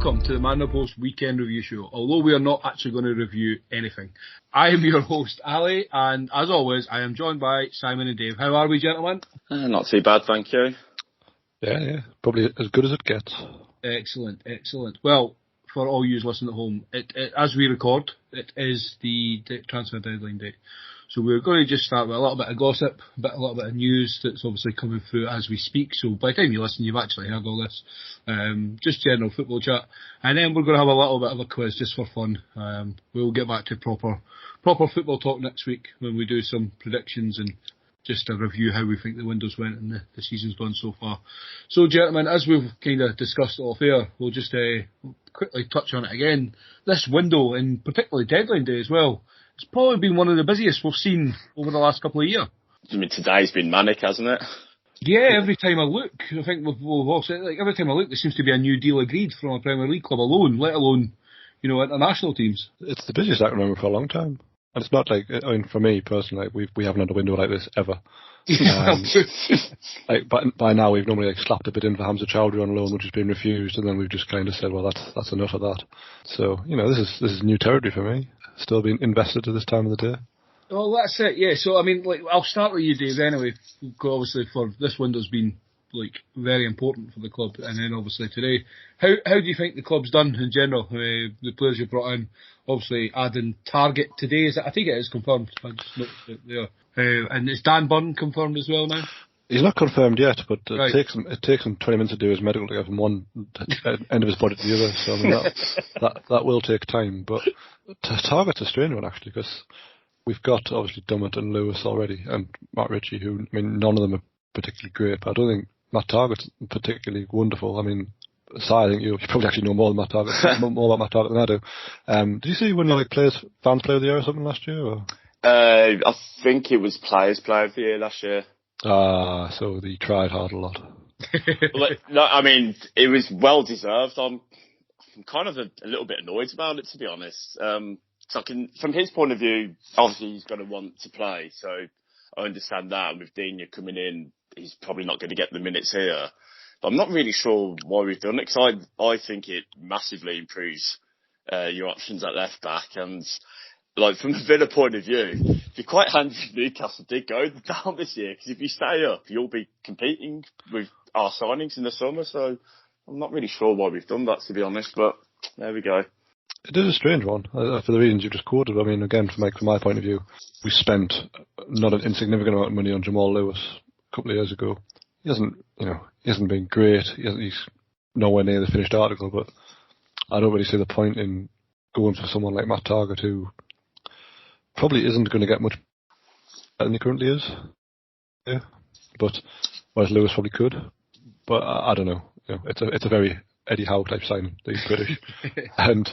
welcome to the Man on the Post Weekend Review Show, although we are not actually going to review anything. I am your host, Ali, and as always, I am joined by Simon and Dave. How are we, gentlemen? Not too bad, thank you. Yeah, probably as good as it gets. Excellent. Well, for all you listening at home, as we record, it is the transfer deadline day. So we're going to just start with a little bit of gossip, a little bit of news that's obviously coming through as we speak. So by the time you listen, you've actually heard all this. Just general football chat. And then we're going to have a little bit of a quiz just for fun. We'll get back to proper football talk next week when we do some predictions and just a review how we think the windows went and the season's gone so far. So gentlemen, as we've kind of discussed off air, we'll just quickly touch on it again. This window, and particularly deadline day as well, it's probably been one of the busiest we've seen over the last couple of years. I mean, today's been manic, hasn't it? Yeah, every time I look, I think we've all said, like, every time I look, there seems to be a new deal agreed from a Premier League club alone, let alone, international teams. It's the busiest I can remember for a long time. And it's not like, I mean, for me personally, we haven't had a window like this ever. By now we've normally slapped a bit in for Hamza Chowdhury on loan, which has been refused, and then we've just kind of said, well, that's enough of that. So, this is new territory for me. Still being invested at this time of the day. Well, that's it, yeah. So, I mean, I'll start with you, Dave, anyway. Obviously, for this window's been, very important for the club. And then, obviously, today, how do you think the club's done in general? The players you brought in, obviously, adding Target today. I think it is confirmed. I just noticed it there. And is Dan Burn confirmed as well now? He's not confirmed yet, but right. It takes him 20 minutes to do his medical to go from one end of his body to the other. So I mean, that will take time. But Target's a strange one actually, because we've got obviously Dummett and Lewis already, and Matt Ritchie, who, I mean, none of them are particularly great. But I don't think Matt Target's particularly wonderful. I mean, Si, I think you probably actually know more about Matt Target than I do. Did you see when fans player of the year or something last year? Or? I think it was Players Player of the Year last year. So he tried hard a lot. No, I mean, it was well deserved. I'm kind of a little bit annoyed about it, to be honest. So from his point of view, obviously he's going to want to play, so I understand that. And with Digne coming in, he's probably not going to get the minutes here. But I'm not really sure why we've done it, because I think it massively improves your options at left back. And from the Villa point of view, it'd be quite handy if Newcastle did go down this year, because if you stay up, you'll be competing with our signings in the summer. So I'm not really sure why we've done that, to be honest, but there we go. It is a strange one, for the reasons you just quoted. I mean, again, from my point of view, we spent not an insignificant amount of money on Jamal Lewis a couple of years ago. He hasn't been great. He's nowhere near the finished article, but I don't really see the point in going for someone like Matt Target, who probably isn't going to get much better than he currently is. Yeah, but whereas Lewis probably could. But I don't know. It's a very Eddie Howe type signing. He's British, and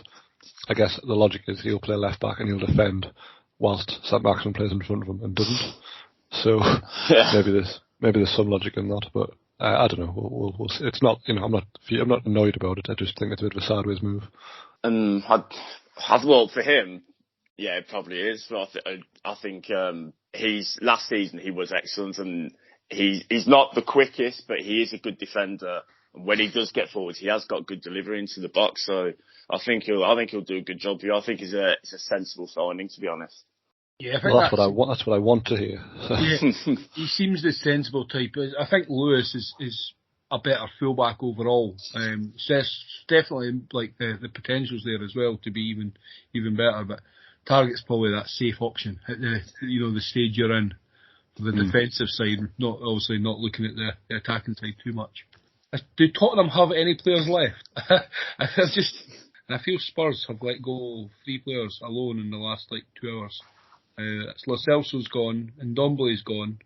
I guess the logic is he'll play left back and he'll defend, whilst St. Maximin plays in front of him and doesn't. So maybe there's some logic in that, but I don't know. We'll see. It's not. I'm not annoyed about it. I just think it's a bit of a sideways move. Well, for him, yeah, it probably is. But I think last season he was excellent, and he's not the quickest, but he is a good defender. And when he does get forward, he has got good delivery into the box. So I think he'll do a good job here. I think it's a sensible signing, to be honest. Yeah, I think that's what I want to hear. Yeah, he seems the sensible type. I think Lewis is a better fullback overall. Definitely the potential's there as well to be even better. But Target's probably that safe option at the stage you're in for the defensive side, not looking at the attacking side too much. Do Tottenham have any players left? I feel Spurs have let go of 3 players alone in the last 2 hours. Lo Celso's gone, and Ndombele's gone,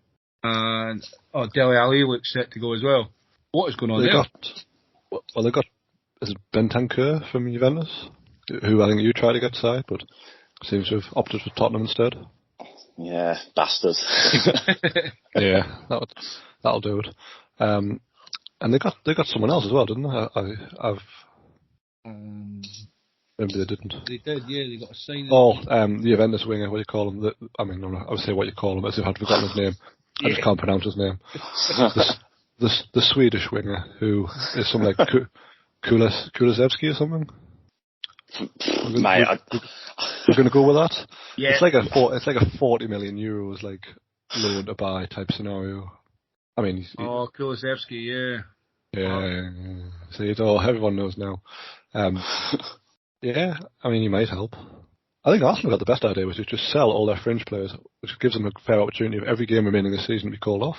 and Dele Alli looks set to go as well. What is going on there? They got is it Bentancur from Juventus, who I think you tried to get side, but seems to have opted for Tottenham instead. Yeah, bastards. Yeah, that'll do it. And they got someone else as well, didn't they? Maybe they didn't. They did, yeah. They got a sign. The Juventus winger. What do you call him? I would say what you call him, as if I'd forgotten his name. I just can't pronounce his name. the Swedish winger, who is something like Kulusevski or something. Mate, We're going to go with that. Yeah. It's like a 40 million euros like loan to buy type scenario. I mean, Kulusevski, yeah. Yeah. See, everyone knows now. Yeah, I mean, he might help. I think Arsenal got the best idea, which is just sell all their fringe players, which gives them a fair opportunity of every game remaining this season to be called off.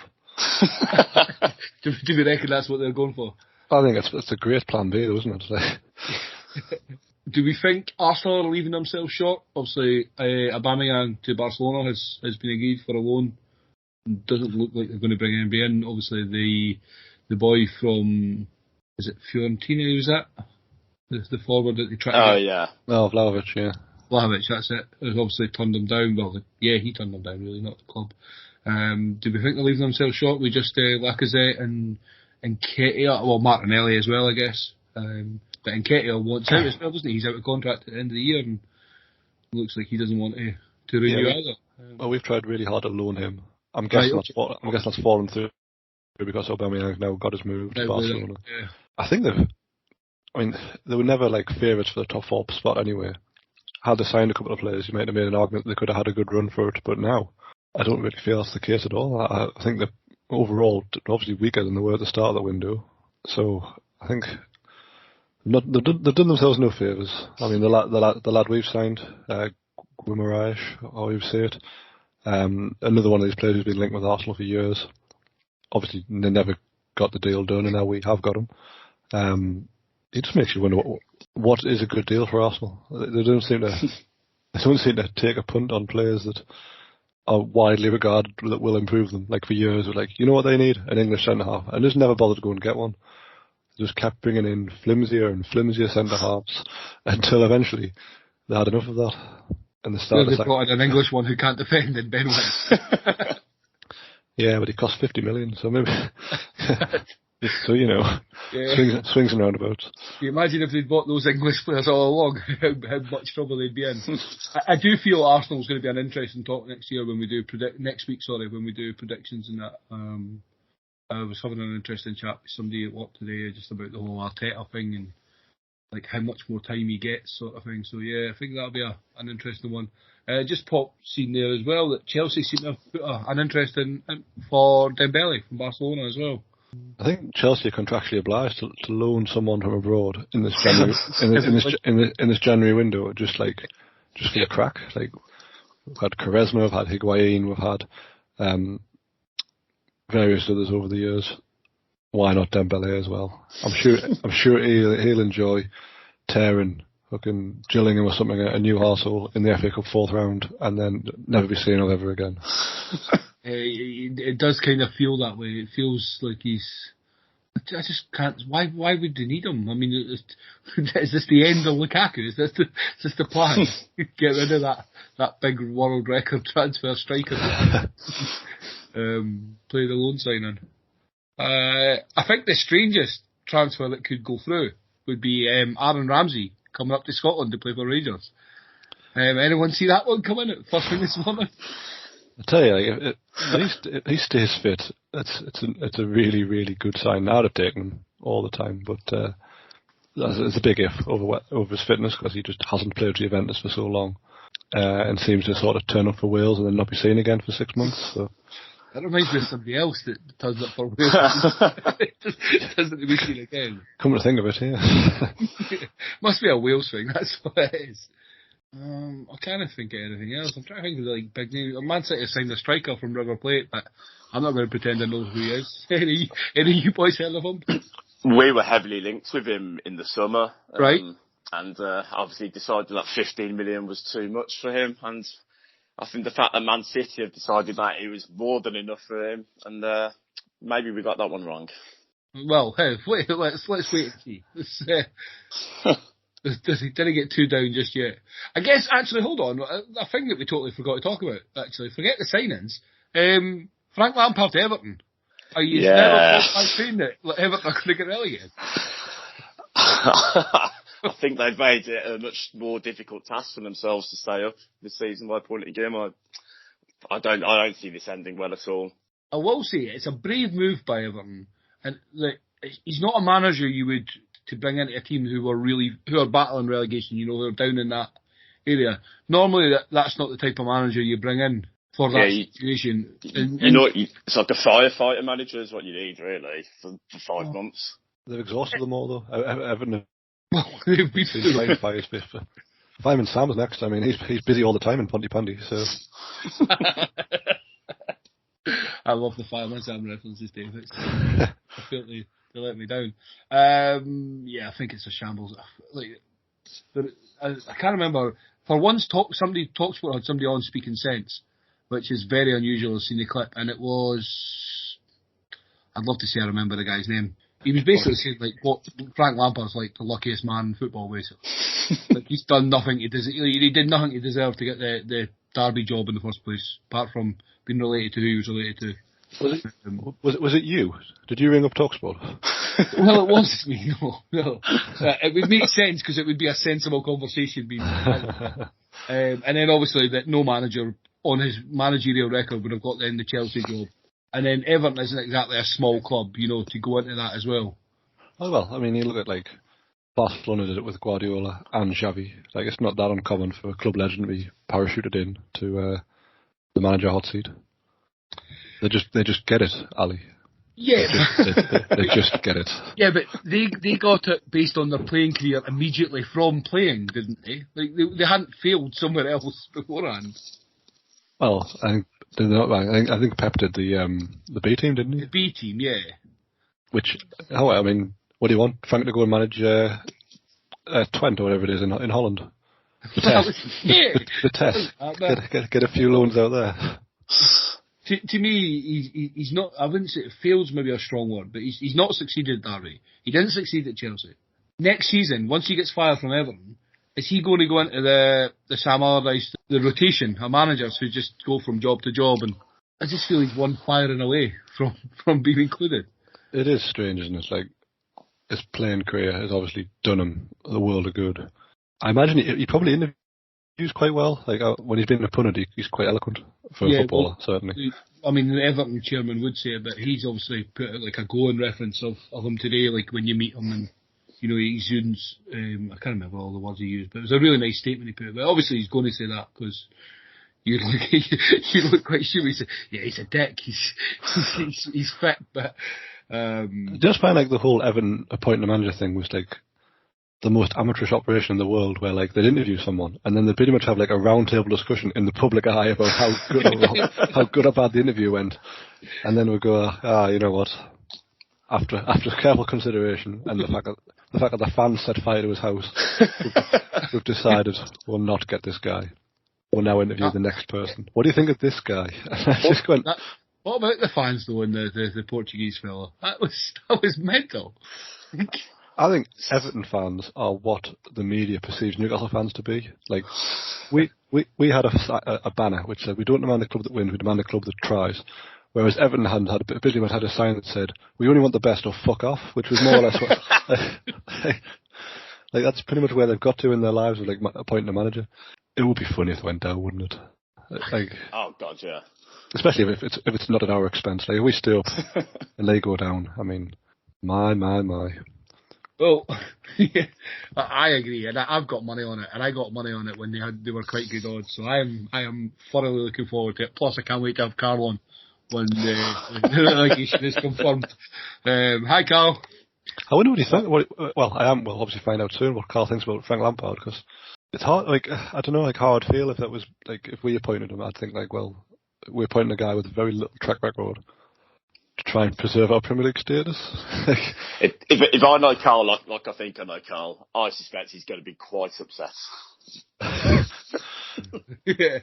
Do we reckon that's what they're going for? I think it's a great plan B, though, isn't it? Do we think Arsenal are leaving themselves short? Obviously, Aubameyang to Barcelona has been agreed for a loan. Doesn't look like they're going to bring anybody in. Obviously, the boy from, is it Fiorentina, who's that? The forward that they tried to get. Yeah. Oh, Vlahovic, yeah. Vlahovic, that's it. Has obviously turned them down. Well, yeah, he turned them down, really, not the club. Do we think they're leaving themselves short with just Lacazette and Nketiah? Well, Martinelli as well, I guess. But Nketiah wants out as well, doesn't he? He's out of contract at the end of the year, and looks like he doesn't want to renew either. Well, we've tried really hard to loan him. I'm guessing that's fallen through because Aubameyang now got his move to Barcelona. Yeah. I think they were never like favourites for the top 4 spot anyway. Had they signed a couple of players, you might have made an argument that they could have had a good run for it, but now I don't really feel that's the case at all. I think they're overall obviously weaker than they were at the start of the window. So I think they've done themselves no favours. I mean, the lad we've signed, Guimaraes, how you say it, another one of these players who's been linked with Arsenal for years. Obviously, they never got the deal done, and now we have got him. It just makes you wonder what is a good deal for Arsenal. They don't seem to take a punt on players that are widely regarded that will improve them. Like for years, we're like, you know what they need? An English centre half, and just never bothered to go and get one. They just kept bringing in flimsier and flimsier centre halves until eventually they had enough of that. And they brought in an English one who can't defend in Ben White. Yeah, but he cost 50 million, so maybe. So, you know, swings and roundabouts. Can you imagine if they'd bought those English players all along, how much trouble they'd be in? I do feel Arsenal's going to be an interesting talk next year when we do next week, when we do predictions and that. I was having an interesting chat with somebody at work today just about the whole Arteta thing and like how much more time he gets, sort of thing. So yeah, I think that'll be an interesting one. Just seen there as well that Chelsea seem to have put an interest in for Dembele from Barcelona as well. I think Chelsea are contractually obliged to loan someone from abroad in this January window, just for the crack. Like we've had Quaresma, we've had Higuain, we've had various others over the years. Why not Dembele as well? I'm sure he'll enjoy tearing fucking Gillingham or something at Newcastle in the FA Cup 4th round and then never be seen of ever again. It does kind of feel that way. It feels like I just can't. Why would they need him? I mean, is this the end of Lukaku? Is this the plan? Get rid of that big world record transfer striker. Play the loan signing. I think the strangest transfer that could go through would be Aaron Ramsey coming up to Scotland to play for Rangers. Anyone see that one coming at first thing this morning? I tell you, if he stays fit, it's a really, really good sign. I'd have taken him all the time, but it's a big if over his fitness because he just hasn't played for Juventus for so long and seems to sort of turn up for Wales and then not be seen again for 6 months. So. That reminds me of somebody else that turns up for Wales. Doesn't be seen again. Come to think of it, yeah. Must be a Wales thing, that's what it is. I can't think of anything else. I'm trying to think of like big names. Man City signed a striker from River Plate, but I'm not going to pretend I know who he is. Any of you boys heard of him? We were heavily linked with him in the summer. Right. And obviously decided that 15 million was too much for him. And I think the fact that Man City have decided that it was more than enough for him. And maybe we got that one wrong. Well, hey, let's wait and see. Didn't get too down just yet. I guess, actually, hold on. A thing that we totally forgot to talk about, actually. Forget the signings. Frank Lampard to Everton. Are you never saying that Everton are going to get relegated? I think they've made it a much more difficult task for themselves to stay up this season by point of game. I don't see this ending well at all. I will say it's a brave move by Everton. And he's not a manager you would to bring into a team who are battling relegation, who are down in that area. Normally that's not the type of manager you bring in for that situation. It's like a firefighter manager is what you need, really, for 5 months. They've exhausted them all, though. Everton they've been playing fires. Fireman Sam's next. I mean, he's busy all the time in Pontypandy, so... I love the Fireman Sam references, David. I feel they let me down. I think it's a shambles. I can't remember. For once, Talksport had somebody on speaking sense, which is very unusual. I've seen the clip, and it was... I'd love to say I remember the guy's name. He was basically saying, like, what Frank Lampard's like the luckiest man in football, basically. Like, he's done nothing. He did nothing to deserve to get the Derby job in the first place, apart from being related to who he was related to. Was it you? Did you ring up Talksport? Well, it wasn't me, no. It would make sense because it would be a sensible conversation being had. And then obviously that no manager on his managerial record would have got then the Chelsea job. And then Everton isn't exactly a small club, to go into that as well. Oh, well, I mean, you look at, like, Barcelona did it with Guardiola and Xavi. Like, it's not that uncommon for a club legend to be parachuted in to the manager hot seat. They just get it, Ali. Yeah. They just get it. Yeah, but they got it based on their playing career immediately from playing, didn't they? Like, they hadn't failed somewhere else beforehand. Well, I think Pep did the B team, didn't he? The B team, yeah. Which, I mean, what do you want? Frank to go and manage Twente or whatever it is in Holland? The test. The test. Get a few loans out there. To me, he's not. I wouldn't say fail's maybe a strong word, but he's not succeeded at Derby. He didn't succeed at Chelsea. Next season, once he gets fired from Everton, is he going to go into the Sam Allardyce, the rotation of managers who just go from job to job? And I just feel he's one firing away from being included. It is strange, isn't it? Like, his playing career has obviously done him the world of good. I imagine he probably interviews quite well. Like, when he's been a pundit, he's quite eloquent for a footballer, certainly. I mean, the Everton chairman would say it, but he's obviously put out like a glowing reference of him today, like when you meet him and, he exudes, I can't remember all the words he used, but it was a really nice statement he put out. But obviously he's going to say that because you look quite sure. He said, yeah, he's a dick, he's fit, but... I just find like the whole Everton appointing a manager thing was like the most amateurish operation in the world, where like they'd interview someone and then they'd pretty much have like a round table discussion in the public eye about how good or bad the interview went, and then we'd go, you know what? After careful consideration and the fact that the fans set fire to his house, we've decided we'll not get this guy. We'll now interview the next person. What do you think of this guy? What about the fans though, and the Portuguese fella? That was mental. I think Everton fans are what the media perceives Newcastle fans to be. Like, we had a banner which said, we don't demand a club that wins, we demand a club that tries. Whereas Everton had a sign that said, we only want the best or fuck off, which was more or less what... like that's pretty much where they've got to in their lives, with like appointing a manager. It would be funny if it went down, wouldn't it? Like, oh God, yeah. Especially if it's not at our expense. Like, if we stay up and they go down, I mean, my. Well, I agree, and I've got money on it, and I got money on it when they were quite good odds. So I am thoroughly looking forward to it. Plus, I can't wait to have Carl on when the relegation is confirmed. Hi, Carl. I wonder what you think. We'll obviously find out soon what Carl thinks about Frank Lampard, because it's hard. Like, I don't know, like how I'd feel if that was like if we appointed him. I'd think like, well, we're appointing a guy with very little track record to try and preserve our Premier League status. if I know Carl like I think I know Carl, I suspect he's going to be quite upset. Yeah.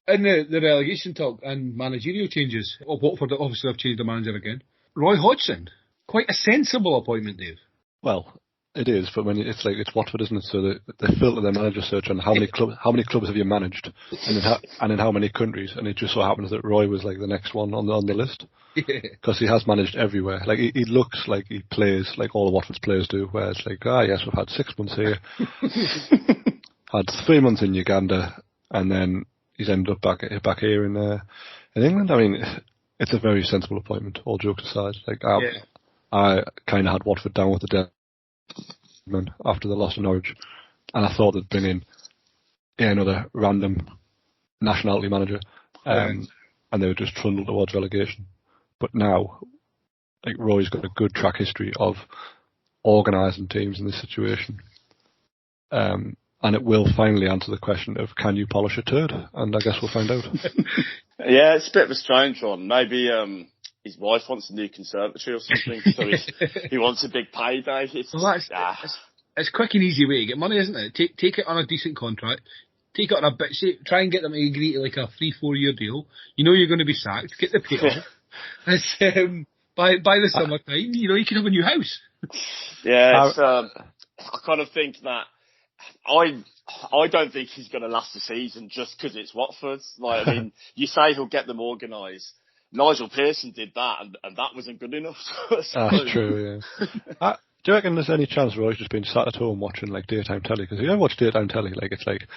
And the relegation talk and managerial changes. Watford obviously have changed the manager again. Roy Hodgson, quite a sensible appointment, Dave. Well, it is, but when it's Watford, isn't it? So they filter their manager search on how many clubs have you managed, and in how many countries, and it just so happens that Roy was like the next one on the list, because he has managed everywhere. Like he looks like he plays like all of Watford's players do, where it's like, yes, we've had 6 months here, had 3 months in Uganda, and then he's ended up back here in England. I mean, it's a very sensible appointment, all jokes aside. Like I kind of had Watford down with the death. after the loss to Norwich, and I thought they'd bring in another random nationality manager, and they would just trundle towards relegation. But now, like, Roy's got a good track history of organising teams in this situation. And it will finally answer the question of, can you polish a turd? And I guess we'll find out. Yeah, it's a bit of a strange one. Maybe his wife wants a new conservatory or something, so he wants a big payday. It's quick and easy way to get money, isn't it? Take it on a decent contract. Take it on a bit. Try and get them to agree to like a 3-4 year deal. You know you're going to be sacked. Get the payoff. It's, by the summertime, you know, you can have a new house. Yeah, I kind of think that I don't think he's going to last the season just because it's Watford. Like, I mean, you say he'll get them organised. Nigel Pearson did that, and that wasn't good enough. That's true, yeah. Do you reckon there's any chance Roy's just been sat at home watching like daytime telly? Because if you ever watch daytime telly, like, it's like,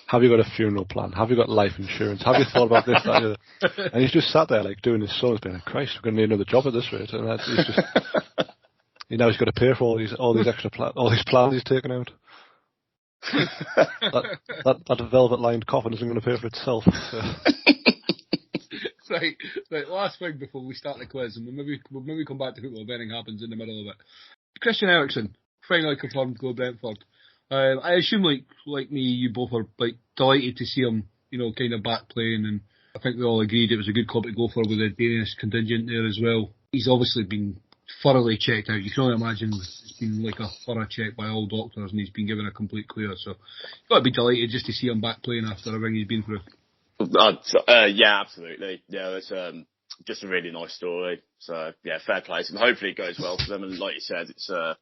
have you got a funeral plan? Have you got life insurance? Have you thought about this, that, and the other? And he's just sat there like doing his sons, being like, Christ, we're going to need another job at this rate. And he's just, he's got to pay for all these extra all these plans he's taken out. that velvet lined coffin isn't going to pay for itself. So. Right. Last thing before we start the quiz, and we'll maybe come back to football if anything happens in the middle of it. Christian Eriksen finally confirmed to go to Brentford. I assume, like me, you both are like delighted to see him, you know, kind of back playing, and I think we all agreed it was a good club to go for with the Danish contingent there as well. He's obviously been thoroughly checked out. You can only imagine it's been like a thorough check by all doctors, and he's been given a complete clear. So you've got to be delighted just to see him back playing after everything he's been through. Yeah, absolutely. Yeah, it's just a really nice story. So yeah, fair play to them. Hopefully it goes well for them. And like you said, it's a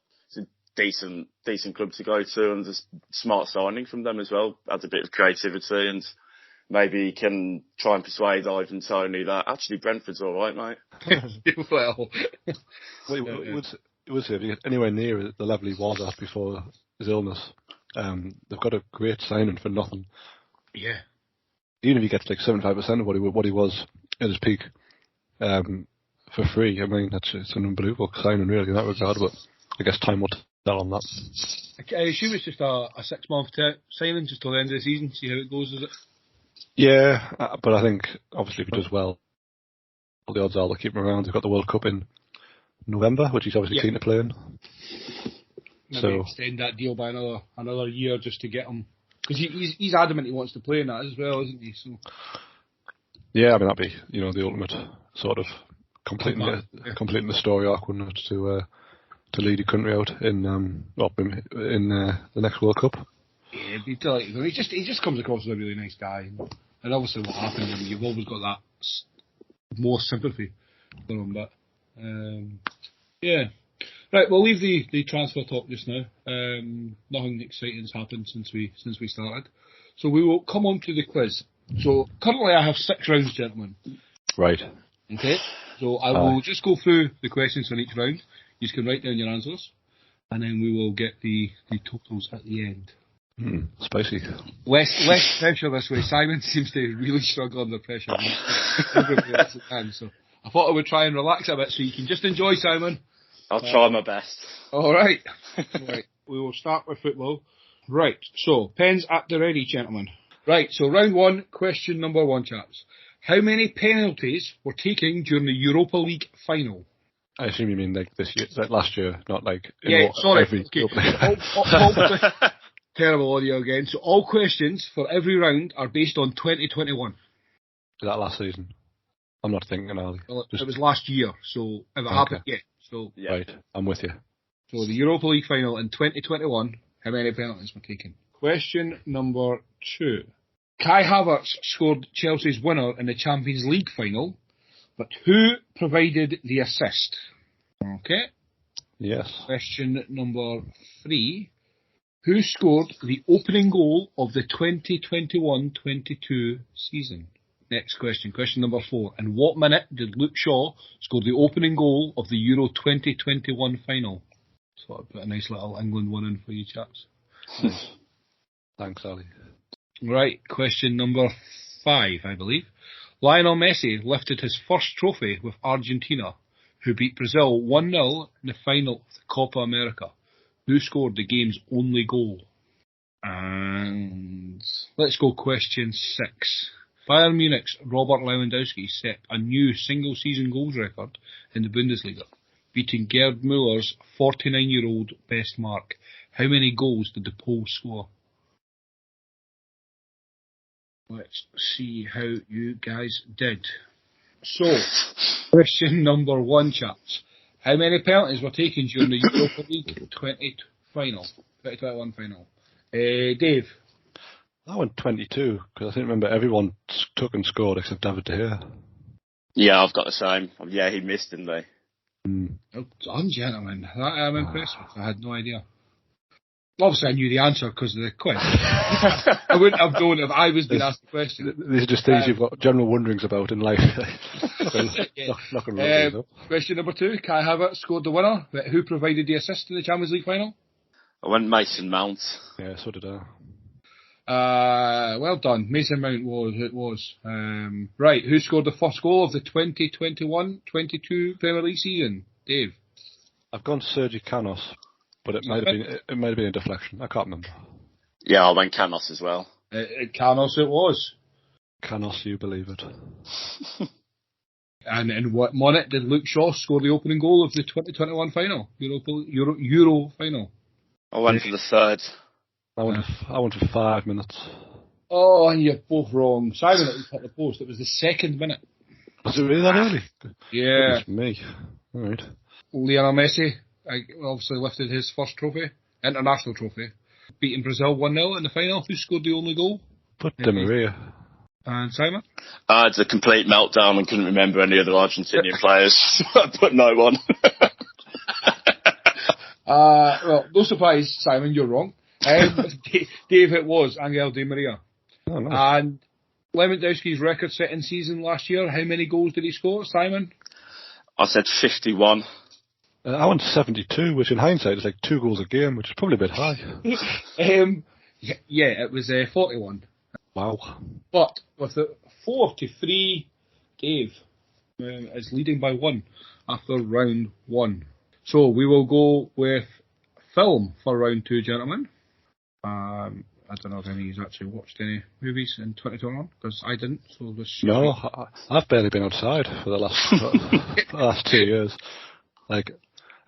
decent club to go to, and just smart signing from them as well. Adds a bit of creativity, and maybe can try and persuade Ivan Toney that actually Brentford's all right, mate. Well, it would say if you get anywhere near the level he was at before his illness, they've got a great signing for nothing. Yeah. Even if he gets like 75% of what he was at his peak, for free, I mean, it's an unbelievable signing really in that regard. But I guess time will tell on that. I assume it's just a 6-month signing just till the end of the season. See how it goes, is it? Yeah, but I think obviously if he does well, all the odds are they'll keep him around. They've got the World Cup in November, which he's obviously keen to play in. Maybe extend that deal by another year just to get him. Because he's adamant he wants to play in that as well, isn't he? So. Yeah, I mean, that'd be, you know, the ultimate sort of completing the story arc, wouldn't it, to lead your country out in the next World Cup. Yeah, it'd be delighted. He just comes across as a really nice guy, and obviously what happened, I mean, you've always got that more sympathy for him, but yeah. Right, we'll leave the transfer talk just now. Nothing exciting has happened since we started. So we will come on to the quiz. So currently I have 6 rounds, gentlemen. Right. Okay. So I will just go through the questions on each round. You can write down your answers, and then we will get the totals at the end. Spicy. Less pressure this way. Simon seems to really struggle under pressure. Everybody else can. So I thought I would try and relax a bit so you can just enjoy, Simon. I'll try my best. All right. Right. We will start with football. Right. So, pens at the ready, gentlemen. Right. So, round 1, question number 1, chaps. How many penalties were taken during the Europa League final? I assume you mean like this year, like last year, not like every. Okay. Terrible audio again. So, all questions for every round are based on 2021. Is that last season? I'm not thinking, Ali. Well, it was last year. So, if it happened, yeah. So, right, I'm with you. So the Europa League final in 2021, how many penalties were taken? Question number 2. Kai Havertz scored Chelsea's winner in the Champions League final, but who provided the assist? Okay. Yes. Question number 3. Who scored the opening goal of the 2021-22 season? Next question, question number 4. In what minute did Luke Shaw score the opening goal of the Euro 2021 final? So I put a nice little England one in for you chaps. Nice. Thanks, Ali. Right, question number 5, I believe. Lionel Messi lifted his first trophy with Argentina, who beat Brazil 1-0 in the final of the Copa America. Who scored the game's only goal? And let's go question 6. Bayern Munich's Robert Lewandowski set a new single-season goals record in the Bundesliga, beating Gerd Muller's 49-year-old best mark. How many goals did the Pole score? Let's see how you guys did. So, question number 1, chaps. How many penalties were taken during the Europa League 2021 final? Dave? I went 22, because I think remember everyone took and scored except David De Gea. Yeah, I've got the same. Yeah, he missed, didn't they? Well done, gentlemen. That I'm impressed with. I had no idea. Obviously, I knew the answer because of the quiz. I wouldn't have known if I was being asked the question. These are just things you've got general wonderings about in life. Not gonna question number 2. Kai Havertz scored the winner. But who provided the assist in the Champions League final? I went Mason Mount. Yeah, so did I. Well done. Mason Mount was. Right, who scored the first goal of the 2021-22 Premier League season? Dave? I've gone Sergi Canos, but it might have been a deflection. I can't remember. Yeah, I went Canos as well. Canos it was. Canos, you believe it. And in what minute did Luke Shaw score the opening goal of the 2021 final? Euro final. I went for the third. I went for 5 minutes. Oh, and you're both wrong. Simon at the post. It was the second minute. Was it really that early? Yeah. Goodness me. All right. Lionel Messi obviously lifted his first trophy, international trophy, beating Brazil 1-0 in the final. Who scored the only goal? Put Di Maria. And Simon? I had a complete meltdown and couldn't remember any other Argentinian players. So I put no one. Well, no surprise, Simon, you're wrong. Dave, it was Angel Di Maria. Oh, nice. And Lewandowski's record-setting season last year, how many goals did he score, Simon? I said 51. I went 72, which in hindsight is like 2 goals a game, which is probably a bit high. Yeah, it was 41. Wow. But with the 43, Dave is leading by 1 after round 1. So we will go with film for round 2, gentlemen. I don't know if any of you actually watched any movies in 2021, because I didn't. So no, I've barely been outside for the last 2 years. Like,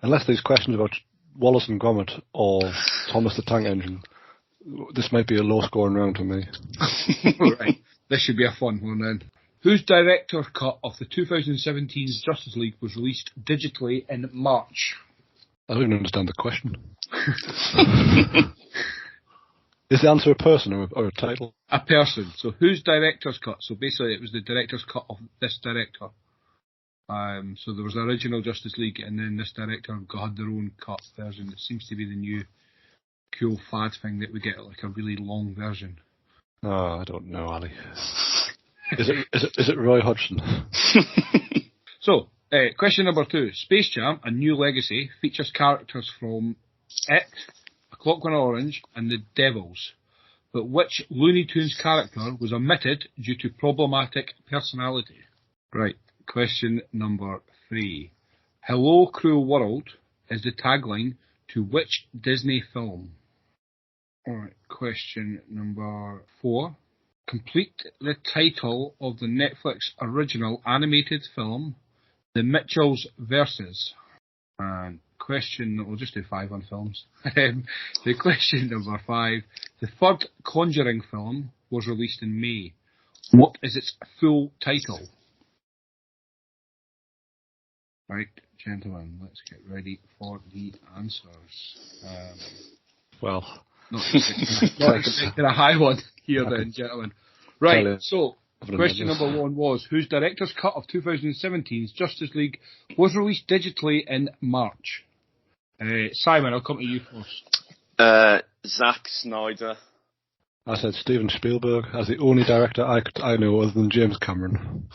unless there's questions about Wallace and Gromit or Thomas the Tank Engine, this might be a low-scoring round for me. Right, this should be a fun one then. Whose director cut of the 2017 Justice League was released digitally in March? I don't even understand the question. Is the answer a person or a title? A person. So whose director's cut? So basically it was the director's cut of this director. So there was the original Justice League and then this director had their own cut version. It seems to be the new cool fad thing that we get like a really long version. Oh, I don't know, Ali. Is it Roy Hodgson? So, question number 2. Space Jam: A New Legacy features characters from It, A Clockwork Orange, and The Devils. But which Looney Tunes character was omitted due to problematic personality? Right. Question number 3. Hello, Cruel World is the tagline to which Disney film? Alright, question number 4. Complete the title of the Netflix original animated film, The Mitchells Versus. And we'll just do 5 on films. The question number 5. The third Conjuring film was released in May. What is its full title? Right, gentlemen, let's get ready for the answers. Not expecting a high one here then, gentlemen. Right, so, question number 1 was, whose director's cut of 2017's Justice League was released digitally in March? Simon, I'll come to you first. Zack Snyder. I said Steven Spielberg as the only director I know other than James Cameron.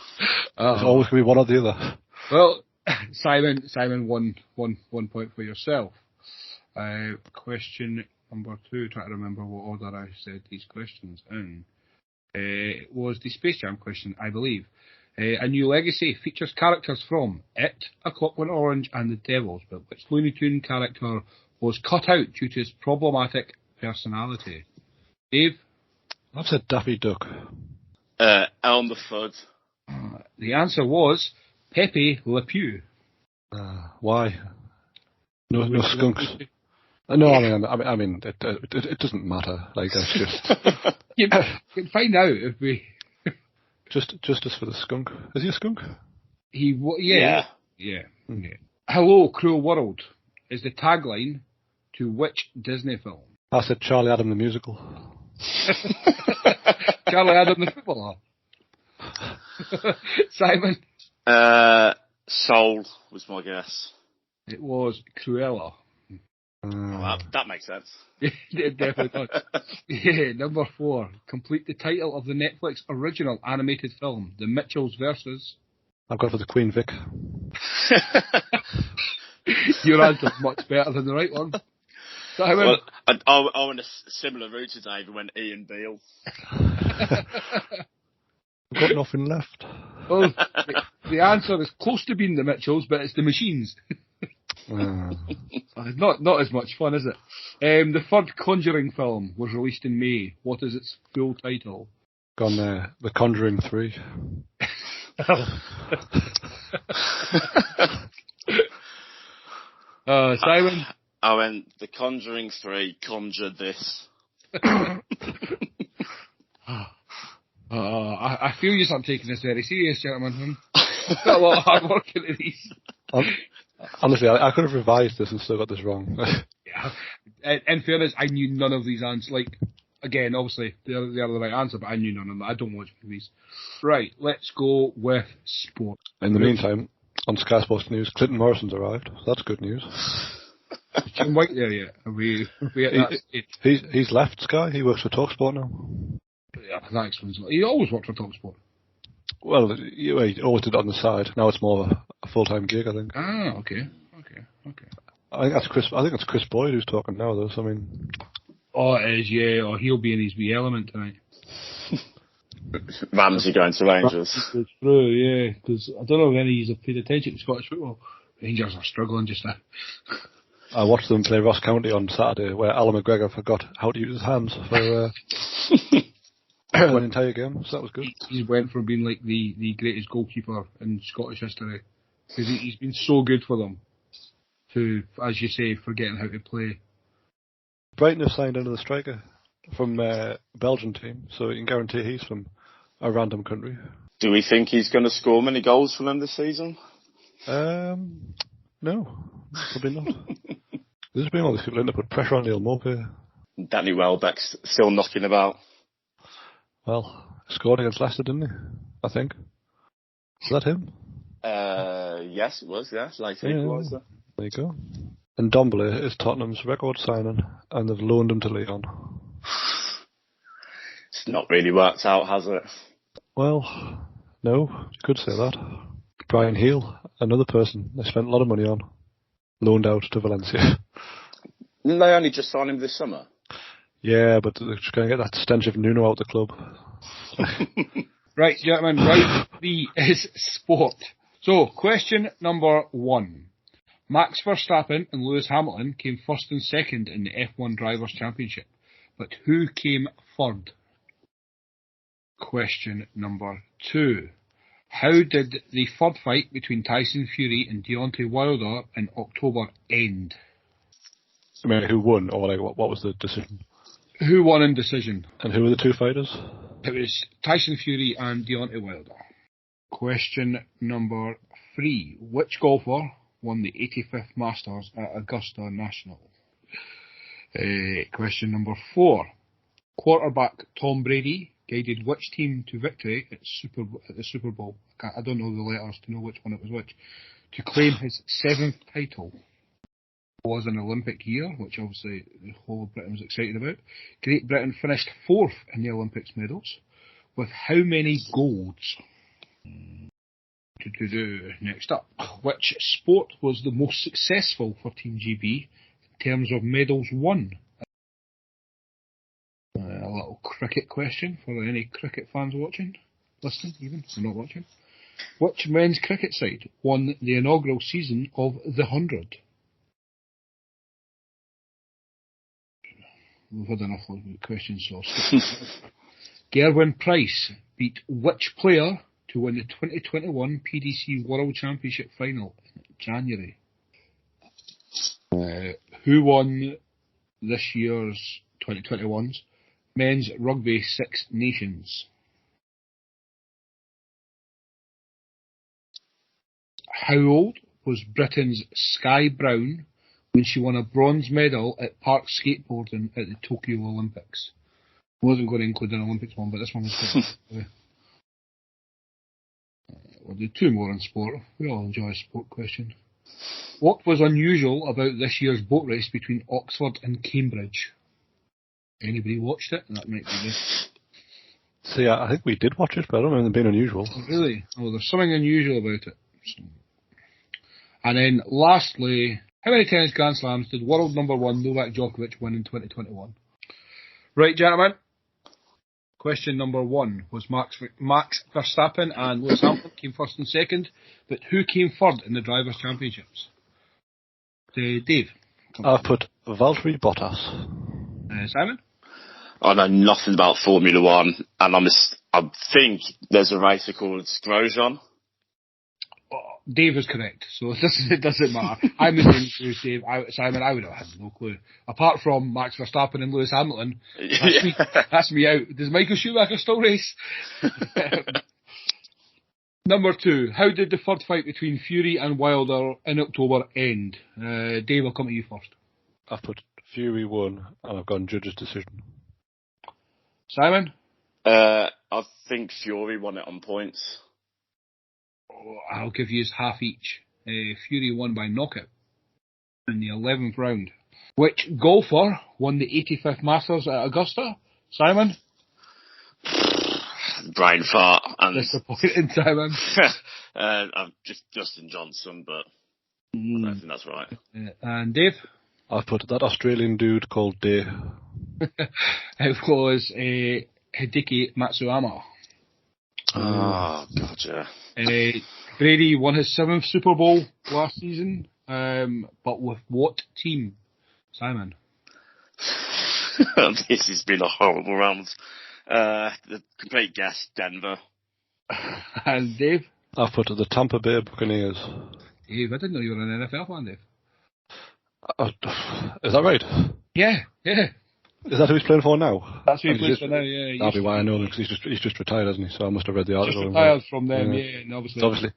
It's always going to be one or the other. Well, Simon, one point for yourself. Question number 2, trying to remember what order I said these questions in. Was the Space Jam question, I believe. A New Legacy features characters from It, A Clockwork Orange, and The Devils, but which Looney Tune character was cut out due to his problematic personality? Dave? I've said Daffy Duck. Elm the Fudd. The answer was Pepe Le Pew. Why? No skunks. No, I mean, it doesn't matter. Like, that's just. You can find out if we. Justice for the skunk. Is he a skunk? Yeah. Hello, cruel world is the tagline to which Disney film? I said Charlie Adam the musical. Charlie Adam the footballer. Simon? Soul was my guess. It was Cruella. That makes sense. It definitely does. Yeah, number 4. Complete the title of the Netflix original animated film, The Mitchells versus... I've gone for the Queen Vic. Your answer's much better than the right one. Simon? Well, I went a similar route to Dave and went Ian Beale. I've got nothing left. Well, the answer is close to being the Mitchells, but it's the Machines. Not as much fun, is it? The third Conjuring film was released in May. What is its full title? Gone The Conjuring 3. Simon? I went The Conjuring 3, Conjure This. I feel you start taking this very serious, gentlemen. Got a lot of hard work into these. Honestly, I could have revised this and still got this wrong. Yeah. In fairness, I knew none of these answers. Like, again, obviously, they're the right answer, but I knew none of them. I don't watch movies. Right, let's go with sport. In the meantime, on Sky Sports News, Clinton Morrison's arrived. So that's good news. Is Jim White there yet? Are we at that stage? He's left Sky. He works for TalkSport now. Yeah, that explains a lot. He always worked for TalkSport. Well, he always did it on the side. Now it's more of a full-time gig, I think. Ah, okay. I think that's Chris Boyd who's talking now, though. So I mean, oh, it is, yeah. Or he'll be in his wee element tonight. Ramsey going to Rangers. It's true, yeah. Because I don't know if any of you have paid attention to Scottish football. Rangers are struggling just now. I watched them play Ross County on Saturday, where Alan McGregor forgot how to use his hands for an entire game. So that was good. He went from being like the greatest goalkeeper in Scottish history, because he's been so good for them, to, as you say, forgetting how to play. Brighton have signed another striker from Belgian team, so you can guarantee he's from a random country. Do we think he's going to score many goals for them this season? No, probably not. There's been all these people in to put pressure on Neil Maupay. Danny Welbeck's still knocking about. Well, scored against Leicester, didn't he? I think. Is that him? Yes, it was, yes. Late equaliser. There you go. And Dombele is Tottenham's record signing, and they've loaned him to Lyon. It's not really worked out, has it? Well, no, you could say that. Brian Heel, another person they spent a lot of money on, loaned out to Valencia. Didn't they only just sign him this summer? Yeah, but they're just going to get that stench of Nuno out the club. Right, gentlemen, round 3 is sport. So, question number 1. Max Verstappen and Lewis Hamilton came first and second in the F1 Drivers' Championship, but who came third? Question number 2. How did the third fight between Tyson Fury and Deontay Wilder in October end? I mean, who won, or like what was the decision? Who won in decision? And who were the two fighters? It was Tyson Fury and Deontay Wilder. Question number 3. Which golfer won the 85th Masters at Augusta National? Question number 4. Quarterback Tom Brady guided which team to victory at the Super Bowl? I don't know the letters to know which one it was which. To claim his 7th title. It was an Olympic year, which obviously the whole of Britain was excited about. Great Britain finished 4th in the Olympics medals, with how many golds? Next up, which sport was the most successful for Team GB in terms of medals won? A little cricket question for any cricket fans watching, listening even, or not watching. Which men's cricket side won the inaugural season of the 100? we've had enough questions, so I'll skip. Gerwyn Price beat which player to win the 2021 PDC World Championship final in January? Who won this year's 2021's Men's Rugby Six Nations? How old was Britain's Sky Brown when she won a bronze medal at park skateboarding at the Tokyo Olympics? I wasn't going to include an Olympics one, but this one was good. We'll do two more on sport. We all enjoy a sport question. What was unusual about this year's boat race between Oxford and Cambridge? Anybody watched it? That might be good. See, I think we did watch it, but I don't remember it being unusual. Really? Oh, there's something unusual about it. And then lastly, how many tennis Grand Slams did world number one Novak Djokovic win in 2021? Right, gentlemen. Question number one was Max Verstappen and Lewis Hamilton came first and second, but who came third in the Drivers' Championships? Dave. I put Valtteri Bottas. Simon? I know nothing about Formula One, and I think there's a racer called Grosjean. Dave is correct, so it doesn't matter. I'm the same as Dave. Simon, I would have had no clue. Apart from Max Verstappen and Lewis Hamilton, that's me out. Does Michael Schumacher still race? Number two, how did the third fight between Fury and Wilder in October end? Dave, I'll come to you first. I've put Fury won, and I've gone judge's decision. Simon? I think Fury won it on points. I'll give you half each. Fury won by knockout in the 11th round. Which golfer won the 85th Masters at Augusta? Simon? Brain fart. And disappointing, Simon. I'm just Justin Johnson, but I don't think that's right. And Dave? I've put that Australian dude called Day. It was Hideki Matsuyama. Oh, gotcha. Brady won his 7th Super Bowl last season, but with what team? Simon? This has been a horrible round. The complete guess, Denver. And Dave? I've put the Tampa Bay Buccaneers. Dave, I didn't know you were an NFL fan, Dave. Is that right? Yeah. Is that who he's playing for now? That's who he's playing for now, yeah. That'll be why I know him, because he's just retired, hasn't he? So I must have read the article. Just retired from them, yeah, and obviously. It's obviously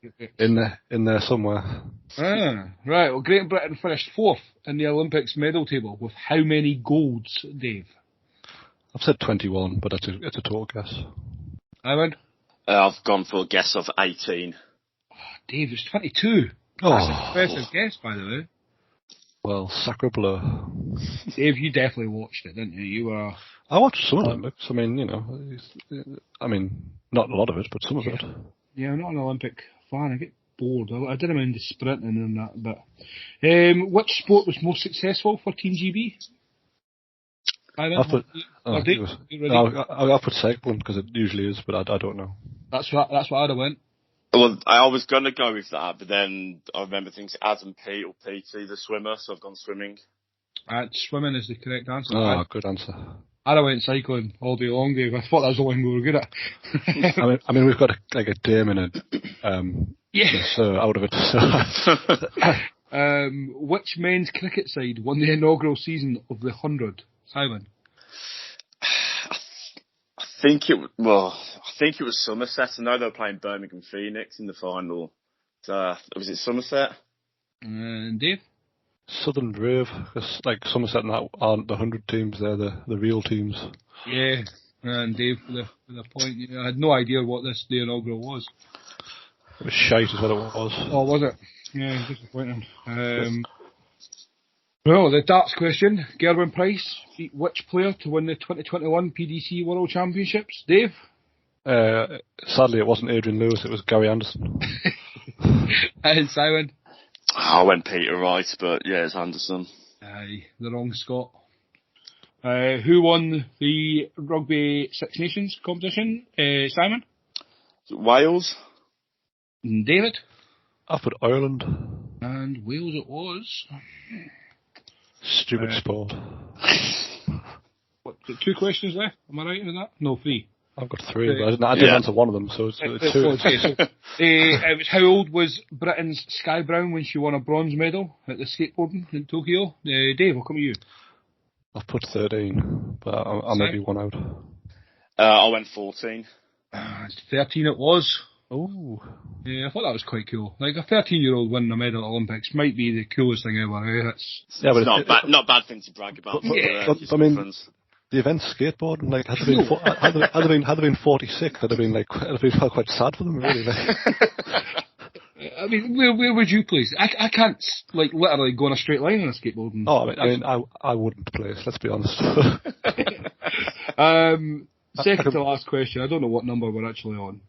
in there somewhere. Right, well, Great Britain finished 4th in the Olympics medal table with how many golds, Dave? I've said 21, but it's a total guess. Ivan? I've gone for a guess of 18. Oh, Dave, it's 22. That's an impressive guess, by the way. Well, sacre bleu. Dave, you definitely watched it, didn't you? You were... I watched some of Olympics. I mean, not a lot of it, but some of it. Yeah, I'm not an Olympic fan. I get bored. I didn't mind the sprinting and that, but... which sport was most successful for Team GB? I'll put cycling, because it usually is, but I don't know. That's what I'd have went. Well, I was going to go with that, but then I remember things Adam Pete or PT, the swimmer, so I've gone swimming. Swimming is the correct answer. Good answer. I'd have went cycling all day long, Dave. I thought that was the one we were good at. I mean, we've got a Dame and so out of it. So. Which men's cricket side won the inaugural season of the 100? Simon? I think it was Somerset. I know they were playing Birmingham Phoenix in the final. Was it Somerset? And Dave? Southern Brave. Because Somerset and that aren't the 100 teams, they're the real teams. Yeah, and Dave for the point. Yeah, I had no idea what the inaugural was. It was shite is what it was. Oh, was it? Yeah, disappointing. Well, the darts question. Gerwyn Price beat which player to win the 2021 PDC World Championships? Dave? Sadly, it wasn't Adrian Lewis, it was Gary Anderson. And Simon? I went Peter Wright, but yeah, it's Anderson. Aye, the wrong Scot. Who won the Rugby Six Nations competition? Simon? Wales? David? I put Ireland. And Wales it was. Stupid sport. Is it 2 questions left? Am I right in that? No, 3. I've got 3, but I didn't answer one of them, so it's 2. Okay, so, it was how old was Britain's Sky Brown when she won a bronze medal at the skateboarding in Tokyo? Dave, I'll come to you. I've put 13, but I may be one out. I went 14. 13 it was. Oh. Yeah, I thought that was quite cool. Like, a 13-year-old winning a medal at the Olympics might be the coolest thing ever. It's not a bad thing to brag about. But I mean, the event's skateboarding, like, had there been 46, I'd have been quite sad for them, really. Like. I mean, where would you place? I can't, like, literally go on a straight line on a skateboarding. Oh, I mean, I wouldn't place, let's be honest. Second to last question. I don't know what number we're actually on.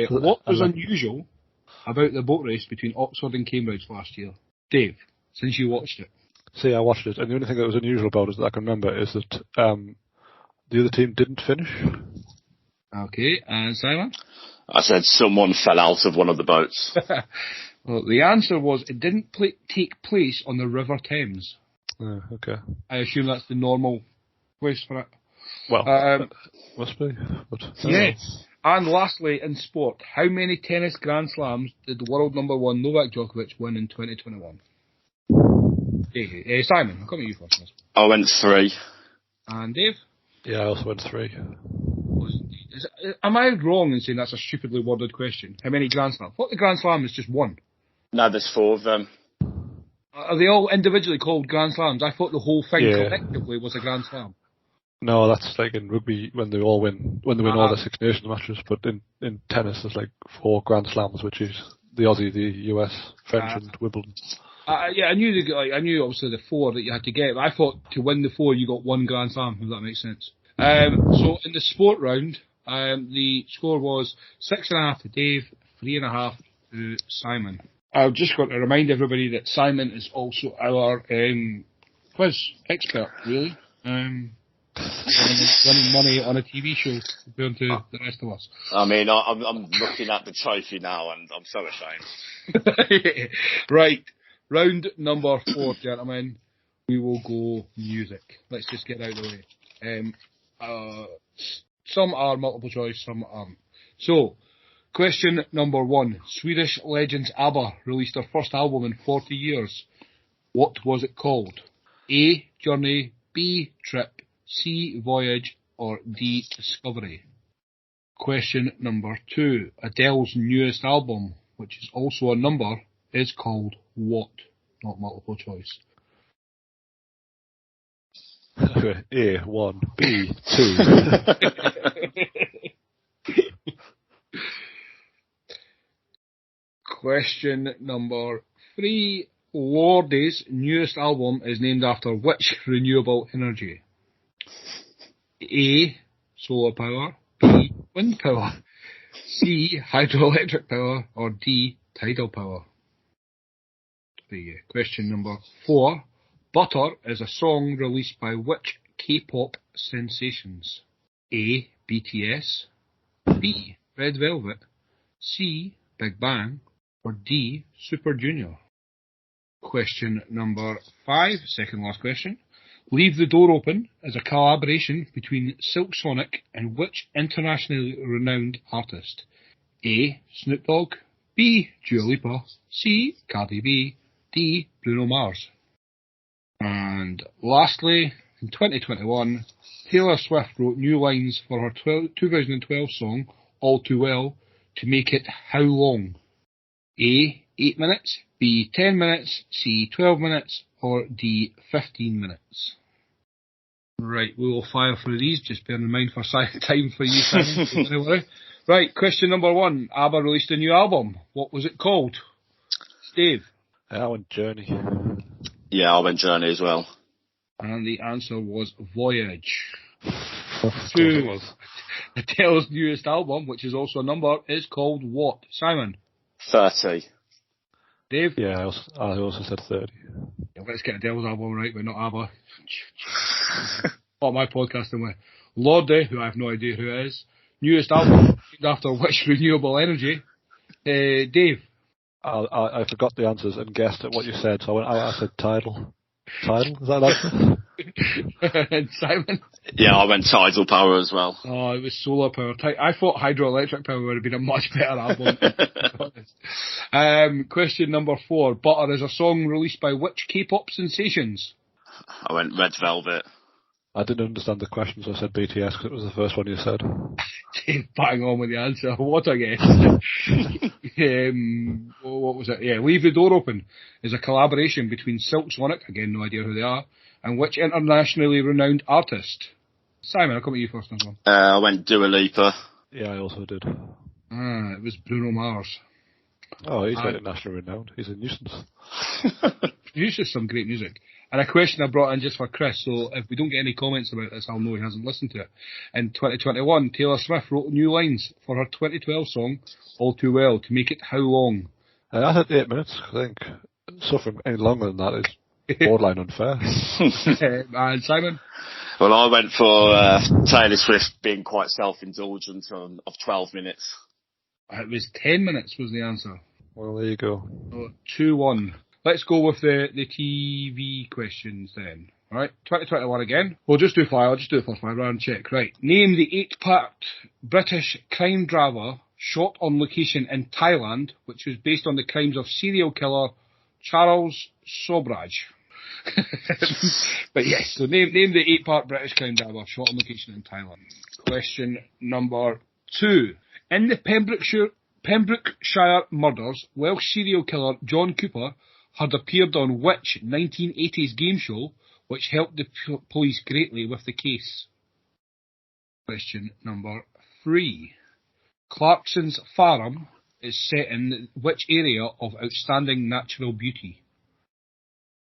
What was unusual about the boat race between Oxford and Cambridge last year? Dave, since you watched it. See, I watched it, and the only thing that was unusual about it that I can remember is that the other team didn't finish. Okay, and Simon? I said someone fell out of one of the boats. Well, the answer was it didn't take place on the River Thames. Oh, okay. I assume that's the normal place for it. Well, must be. But, yes. And lastly, in sport, how many tennis Grand Slams did the world number 1 Novak Djokovic win in 2021? Simon, I'll come to you first. I went 3. And Dave? Yeah, I also went 3. Am I wrong in saying that's a stupidly worded question? How many Grand Slams? What, the Grand Slam is just 1? No, there's 4 of them. Are they all individually called Grand Slams? I thought the whole thing collectively was a Grand Slam. No, that's like in rugby when they win all the Six Nations matches. But in tennis, there's like 4 Grand Slams, which is the Aussie, the US, French, and Wimbledon. Yeah, I knew obviously the 4 that you had to get, but I thought to win the 4 you got 1 Grand Slam. If that makes sense. So in the sport round, the score was 6.5 to Dave, 3.5 to Simon. I've just got to remind everybody that Simon is also our quiz expert, really. Winning money on a TV show compared to the rest of us. I mean, I'm looking at the trophy now and I'm so ashamed. Right, round number 4, gentlemen. We will go music. Let's just get out of the way. Some are multiple choice, some aren't. So, question number 1. Swedish legends ABBA released their first album in 40 years. What was it called? A. Journey, B. Trip, C. Voyage, or D. Discovery? Question number 2. Adele's newest album, which is also a number, is called what? Not multiple choice. A, 1, B, 2. Question number 3. Lordi's newest album is named after which renewable energy? A. Solar power, B. Wind power, C. Hydroelectric power, or D. Tidal power? Question number 4. Butter is a song released by which K-pop sensations? A. BTS, B. Red Velvet, C. Big Bang, or D. Super Junior? Question number 5, second last question. Leave the Door Open is a collaboration between Silk Sonic and which internationally renowned artist? A. Snoop Dogg, B. Dua Lipa, C. Cardi B, D. Bruno Mars? And lastly, in 2021, Taylor Swift wrote new lines for her 2012 song, All Too Well, to make it how long? A. 8 minutes, B. 10 minutes, C. 12 minutes, or D. 15 minutes? Right, we will fire through these, just bear in mind for time for you, Simon. Right, question number 1. ABBA released a new album. What was it called? Dave? I went Journey. Yeah, I went Journey as well. And the answer was Voyage. Of course it was. Adele's newest album, which is also a number, is called what? Simon? 30. Dave? Yeah, I also said 30. Yeah, let's get Adele's album right, but not ABBA. What am I podcasting with? Lorde, who I have no idea who it is. Newest album, named after which renewable energy? Dave? I forgot the answers and guessed at what you said, so I said tidal. Tidal? Is that an answer? And Simon? Yeah, I went tidal power as well. Oh, it was solar power. I thought hydroelectric power would have been a much better album, to be honest. Question number 4. Butter is a song released by which K-pop sensations? I went Red Velvet. I didn't understand the question, so I said BTS because it was the first one you said. Bang on with the answer. What a guess. What was it? Yeah, Leave the Door Open is a collaboration between Silk Sonic, again no idea who they are, and which internationally renowned artist? Simon, I'll come to you first as well. I went Dua Lipa. Yeah, I also did. It was Bruno Mars. Oh, he's not internationally renowned. He's a nuisance. Produces some great music. And a question I brought in just for Chris, so if we don't get any comments about this, I'll know he hasn't listened to it. In 2021, Taylor Swift wrote new lines for her 2012 song, All Too Well, to make it how long? I said 8 minutes, I think. Suffering any longer than that is borderline unfair. And Simon? Well, I went for Taylor Swift being quite self-indulgent of 12 minutes. It was 10 minutes was the answer. Well, there you go. So 2-1. Let's go with the TV questions then. Alright, 2021 again. I'll just do it for 5 round check. Right. Name the 8-part British crime drama shot on location in Thailand, which was based on the crimes of serial killer Charles Sobraj. But yes, so name the 8-part British crime drama shot on location in Thailand. Question number 2. In the Pembrokeshire murders, Welsh serial killer John Cooper had appeared on which 1980s game show, which helped the police greatly with the case? Question number 3. Clarkson's Farm is set in which area of outstanding natural beauty?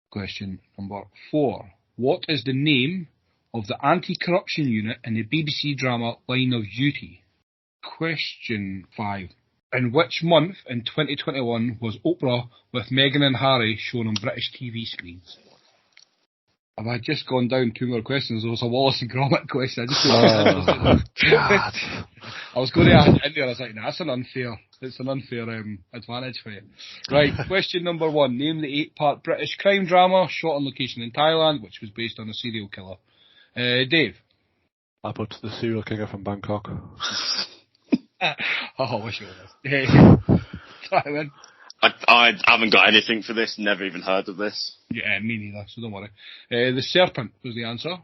Question number 4. What is the name of the anti-corruption unit in the BBC drama Line of Duty? Question 5. In which month in 2021 was Oprah with Meghan and Harry shown on British TV screens? Have I just gone down 2 more questions? There was a Wallace and Gromit question. God. I was going to add in there, I was like, nah, it's an unfair advantage for you. Right, question number 1. Name the 8-part British crime drama shot on location in Thailand, which was based on a serial killer. Dave? I put The Serial Killer from Bangkok. I wish it was. Simon? I haven't got anything for this, never even heard of this. Yeah, me neither, so don't worry. The Serpent was the answer.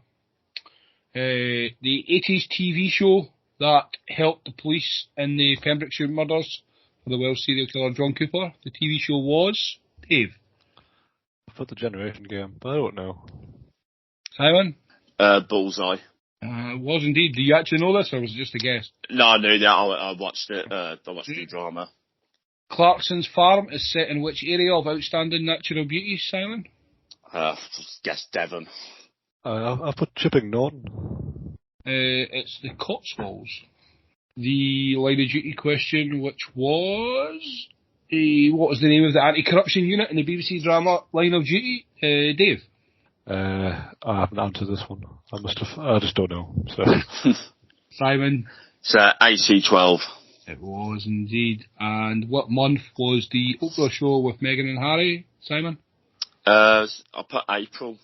The 80s TV show that helped the police in the Pembrokeshire murders for the Welsh serial killer John Cooper. The TV show was Dave. I put The Generation Game, but I don't know. Simon? Bullseye. It was indeed. Do you actually know this, or was it just a guess? No, I knew that. I watched it. I watched the drama. Clarkson's Farm is set in which area of outstanding natural beauty, Simon? Guess Devon. I put Chipping Norton. It's the Cotswolds. The Line of Duty question, which was... what was the name of the anti-corruption unit in the BBC drama Line of Duty? Dave? I haven't answered this one. I just don't know. So. Simon? It's AC-12. It was indeed. And what month was the Oprah show with Meghan and Harry, Simon? I put April.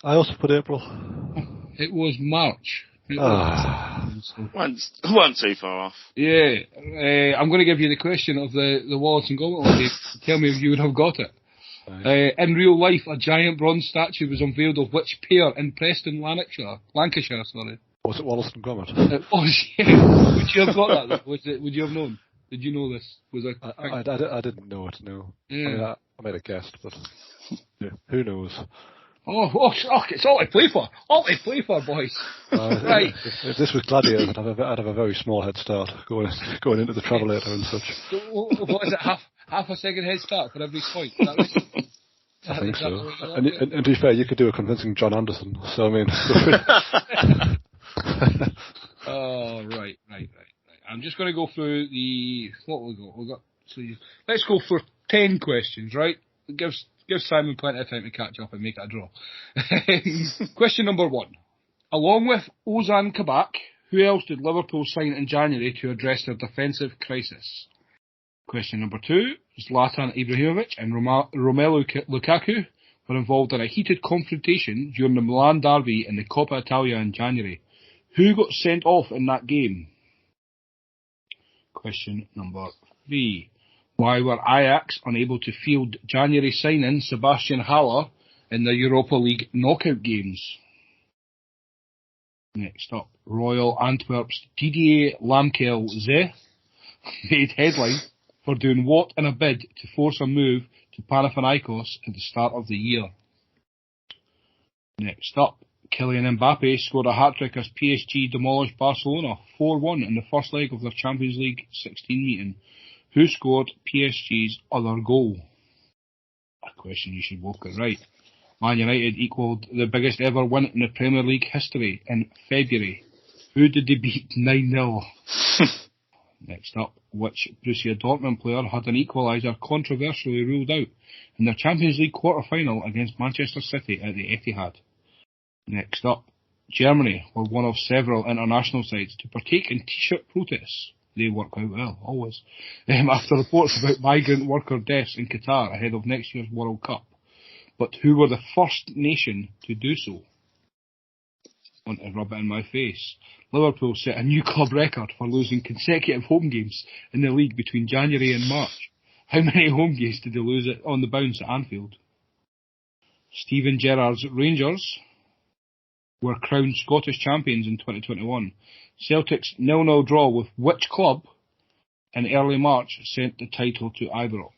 I also put April. It was March. Wasn't too far off. Yeah. I'm going to give you the question of the Wallace and Gromit one. Tell me if you would have got it. Right. In real life, a giant bronze statue was unveiled of which pair in Preston, Lancashire, sorry. Was it Wallace and Gromit? It was, yeah. Would you have got that? Would you have known? Did you know this? I didn't know it, no. Yeah. I mean, I might have guessed, but yeah, who knows? Oh, it's all I play for. All I play for, boys. Right. If this was Gladiator, I'd have a very small head start going into the Travelator and such. What is it, half a second head start for every point? Is that right? I think so. And to be fair, you could do a convincing John Anderson, so I mean... Oh, right. I'm just going to go through what we got. Let's go for 10 questions, right? Give Simon plenty of time to catch up and make it a draw. Question number 1. Along with Ozan Kabak, who else did Liverpool sign in January to address their defensive crisis? Question number 2. Zlatan Ibrahimovic and Romelu Lukaku were involved in a heated confrontation during the Milan derby in the Coppa Italia in January. Who got sent off in that game? Question number 3. Why were Ajax unable to field January signing Sebastian Haller in the Europa League knockout games? Next up, Royal Antwerp's Didier Lamkelze made headline for doing what in a bid to force a move to Panathinaikos at the start of the year? Next up, Kylian Mbappe scored a hat-trick as PSG demolished Barcelona 4-1 in the first leg of their Champions League 16 meeting. Who scored PSG's other goal? A question you should both get right. Man United equalled the biggest ever win in the Premier League history in February. Who did they beat 9-0? Next up, which Borussia Dortmund player had an equaliser controversially ruled out in their Champions League quarter-final against Manchester City at the Etihad? Next up, Germany were one of several international sides to partake in t-shirt protests. They work out well, always. After reports about migrant worker deaths in Qatar ahead of next year's World Cup. But who were the first nation to do so? I want to rub it in my face. Liverpool set a new club record for losing consecutive home games in the league between January and March. How many home games did they lose it on the bounce at Anfield? Steven Gerrard's Rangers were crowned Scottish champions in 2021. Celtic's 0-0 draw with which club in early March sent the title to Ibrox?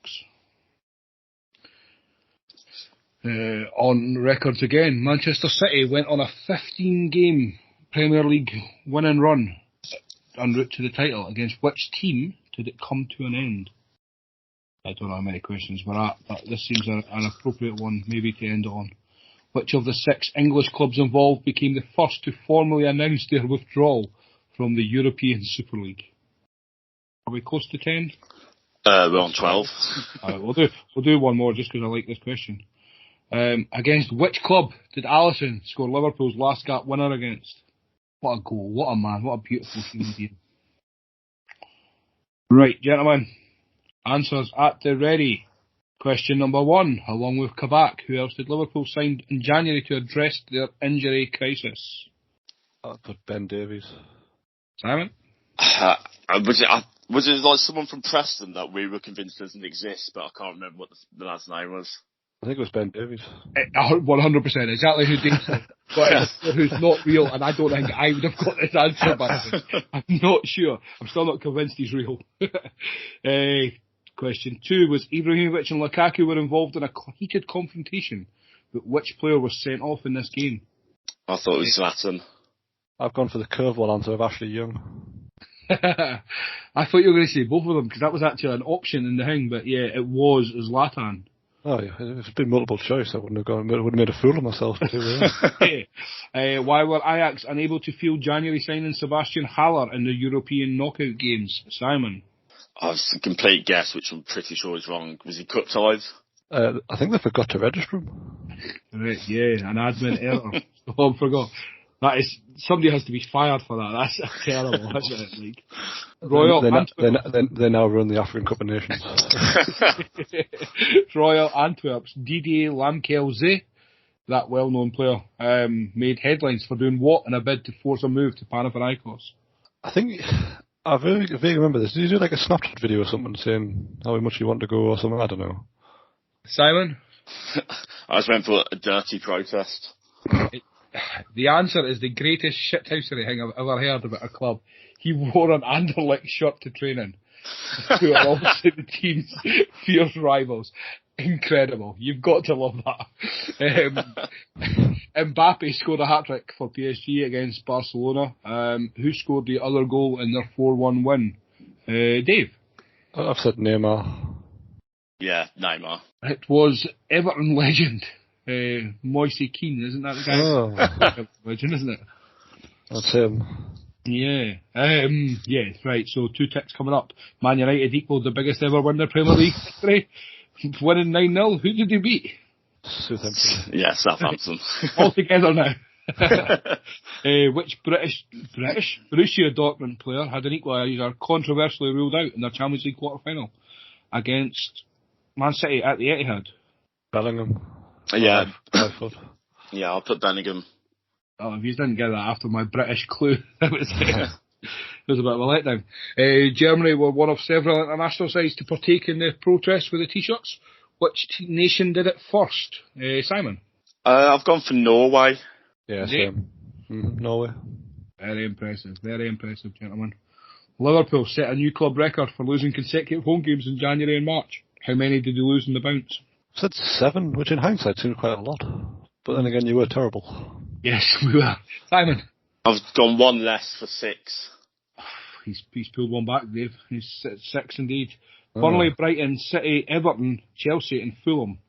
On records again, Manchester City went on a 15-game Premier League winning run en route to the title. Against which team did it come to an end? I don't know how many questions we're at, but this seems an appropriate one maybe to end on. Which of the 6 English clubs involved became the first to formally announce their withdrawal from the European Super League? Are we close to 10? We're on 12. We'll do one more just because I like this question. Against which club did Alisson score Liverpool's last gap winner against? What a goal, what a man, what a beautiful human being. Right, gentlemen, answers at the ready. Question number 1, along with Kabak, who else did Liverpool sign in January to address their injury crisis? I'll put Ben Davies. Simon? Was it like someone from Preston that we were convinced doesn't exist, but I can't remember what the last name was? I think it was Ben Davies. 100%, exactly who Dave said. But who's not real, and I don't think I would have got this answer back. I'm not sure. I'm still not convinced he's real. Question 2 was Ibrahimovic and Lukaku were involved in a heated confrontation, but which player was sent off in this game? I thought it was Zlatan. I've gone for the curveball answer of Ashley Young. I thought you were going to say both of them, because that was actually an option in the thing, but yeah, it was Zlatan. Oh yeah, if it's been multiple choice, I wouldn't have gone. I would have made a fool of myself. Why were Ajax unable to field January signing Sebastian Haller in the European knockout games? Simon? Oh, it's a complete guess, which I'm pretty sure is wrong. Was he cup tied? I think they forgot to register him. Right, yeah, an admin error. Oh, I forgot. That is, somebody has to be fired for that. That's terrible, isn't it? Like, Royal they now run the African Cup of Nations. Royal Antwerp's Didier Lamkelze, that well-known player, made headlines for doing what in a bid to force a move to Panathinaikos? I think I vaguely remember this. Did he do like a Snapchat video or something saying how much you want to go or something? I don't know. Simon? I just went for a dirty protest. The answer is the greatest shithousery thing I've ever heard about a club. He wore an Anderlecht shirt to training, who are obviously the team's fierce rivals. Incredible. You've got to love that. Mbappe scored a hat-trick for PSG against Barcelona. Who scored the other goal in their 4-1 win? Dave? I've said Neymar. Yeah, Neymar. It was Everton legend. Moise Keane, isn't that the guy? Oh. Legend, isn't it? That's him. Yeah. Yeah, right, so 2 ticks coming up. Man United equalled the biggest ever win in the Premier League history, winning 9-0. Who did they beat? Southampton. Yeah, Southampton. All together now. Which British Borussia Dortmund player had an equaliser controversially ruled out in their Champions League quarter-final against Man City at the Etihad? Bellingham. Yeah. Bradford. Yeah, I'll put Bellingham. Oh, if you didn't get that after my British clue, it was a bit of a letdown. Germany were one of several international sides to partake in the protest with the T-shirts. Which nation did it first? Simon? I've gone for Norway. Yeah, same. Norway. Very impressive, gentlemen. Liverpool set a new club record for losing consecutive home games in January and March. How many did they lose in the bounce? I said 7, which in hindsight seemed quite a lot. But then again, you were terrible. Yes, we were. Simon? I've gone one less for 6. He's pulled one back, Dave. He's 6 indeed. Burnley, Brighton, City, Everton, Chelsea and Fulham.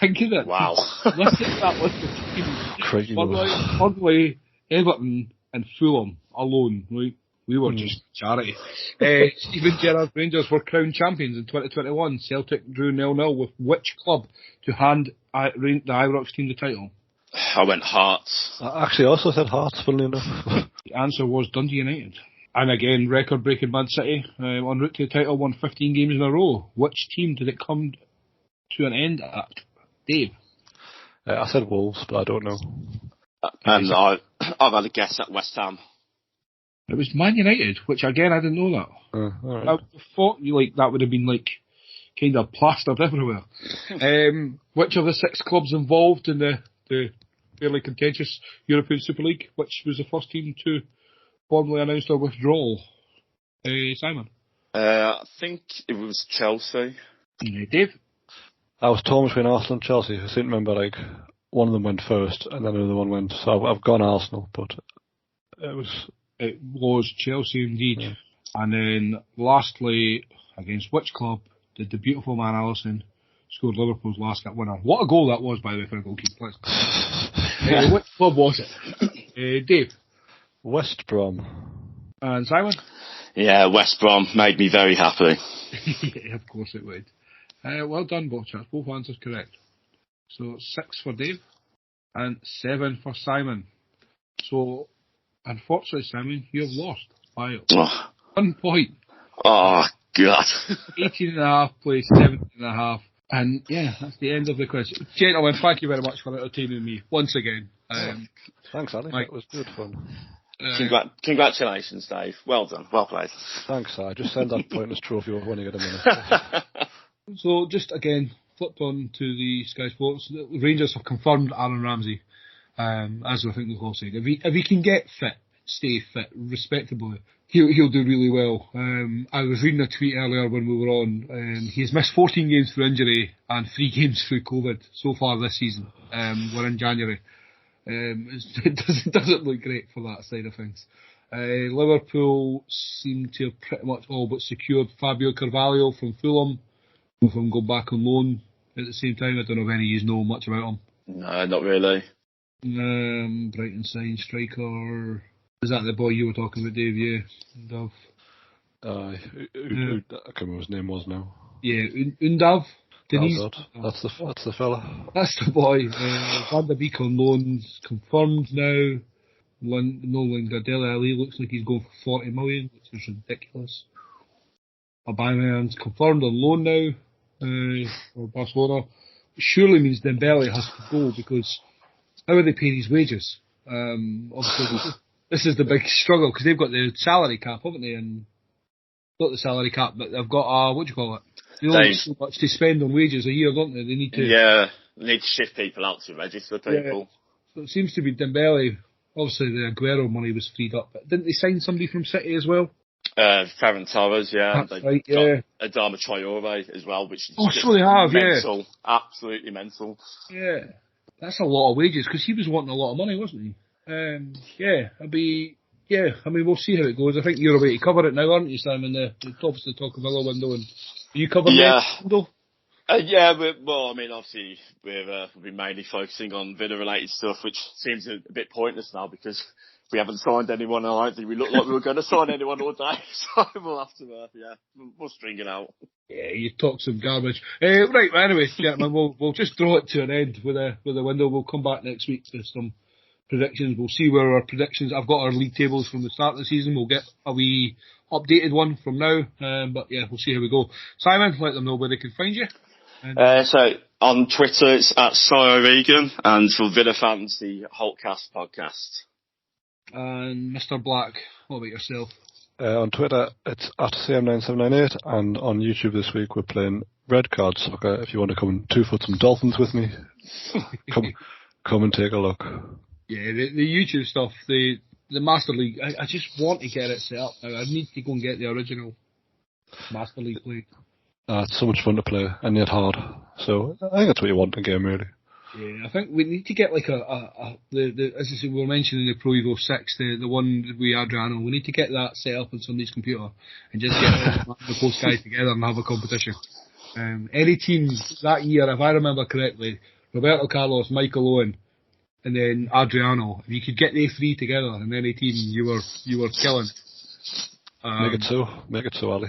Think of it. Wow. Listen to that list of teams. Crazy. Burnley, Everton and Fulham alone, right? We were just charity. Steven Gerrard's Rangers were crowned champions in 2021. Celtic drew 0-0 with which club to hand the Ibrox team the title? I went Hearts. I actually also said Hearts, funnily enough. The answer was Dundee United. And again, record-breaking Man City, en route to the title, won 15 games in a row. Which team did it come to an end at? Dave? I said Wolves, but I don't know. And I've had a guess at West Ham. It was Man United, which again, I didn't know that. All right. I thought that would have been kind of plastered everywhere. Which of the 6 clubs involved in the fairly contentious European Super League, which was the first team to formally announce their withdrawal? Simon? I think it was Chelsea. Dave? I was torn between Arsenal and Chelsea. I seem to remember one of them went first and then another one went. So I've gone Arsenal, but it was Chelsea indeed. Yeah. And then lastly, against which club did the beautiful man Alisson score Liverpool's last cup winner? What a goal that was, by the way, for a goalkeeper. Which club was it? Dave? West Brom. And Simon? Yeah, West Brom made me very happy. Yeah, of course it would. Well done, both chaps. Both answers correct. So 6 for Dave and 7 for Simon. So, unfortunately, Simon, you have lost by 1 point. Oh, God. 18.5 plays 17.5. And yeah, that's the end of the quiz. Gentlemen, thank you very much for entertaining me once again. Thanks, Ali. That was good fun. Congratulations, Dave. Well done. Well played. Thanks, I just send that pointless trophy over when you get a minute. So, just again, flipped on to the Sky Sports. The Rangers have confirmed Aaron Ramsey, as I think we've all said. If he can get fit, stay fit, respectably, he'll do really well. I was reading a tweet earlier when we were on. He's missed 14 games through injury and 3 games through COVID so far this season. We're in January. It doesn't look great for that side of things. Liverpool seem to have pretty much all but secured Fabio Carvalho from Fulham, with him going back on loan at the same time. I don't know if any of you know much about him. No, not really. Brighton signed striker. Is that the boy you were talking about, Dave? Yeah. Undav. I can't remember what his name was now. Yeah, Undav. Oh God, that's the fella. That's the boy. Van der Beek on loans confirmed now. Nolan Gardella Ali looks like he's going for 40 million, which is ridiculous. Aubameyang's confirmed on loan now for Barcelona. Surely means Dembele has to go, because how are they paying his wages? Obviously, this is the big struggle, because they've got the salary cap, haven't they? And not the salary cap, but they've got what do you call it? They only have so much to spend on wages a year, don't they? They need to. Yeah, they need to shift people out to register people. Yeah. So it seems to be Dembele. Obviously, the Aguero money was freed up, but didn't they sign somebody from City as well? Ferran Torres, yeah. That's right, yeah. Adama Traore as well, which is so they have, mental, yeah. Absolutely mental. Yeah, that's a lot of wages, because he was wanting a lot of money, wasn't he? I mean, we'll see how it goes. I think you're away to cover it now, aren't you, Simon? The tops of the Talk of Villa window, and are you covering the window? Obviously we'll be mainly focusing on Villa-related stuff, which seems a bit pointless now because we haven't signed anyone. I don't think we look like we were going to sign anyone all day, so we'll have to, we'll string it out. Yeah, you talk some garbage. Right, well, anyway, gentlemen, we'll just draw it to an end with a window. We'll come back next week to some predictions. We'll see where our predictions. I've got our league tables from the start of the season. We'll get a wee updated one from now. But yeah, we'll see how we go. Simon, let them know where they can find you. So On Twitter, it's at Regan, and for Villa fans, the Holtcast podcast. And Mr. Black, what about yourself? On Twitter, it's at CM9798, and on YouTube this week we're playing Red Card Soccer. If you want to come and two-foot some dolphins with me, come and take a look. Yeah, the YouTube stuff, the Master League, I just want to get it set up now. I need to go and get the original Master League played. It's so much fun to play, and yet hard. So I think that's what you want in a game, really. Yeah, I think we need to get like as I said, we were mentioning the Pro Evo 6, the one with Adriano. We need to get that set up on somebody's computer and just get all the post guys together and have a competition. Any teams that year, if I remember correctly, Roberto Carlos, Michael Owen, and then Adriano. If you could get the three together in any team, you were killing it. Make it so, Ali.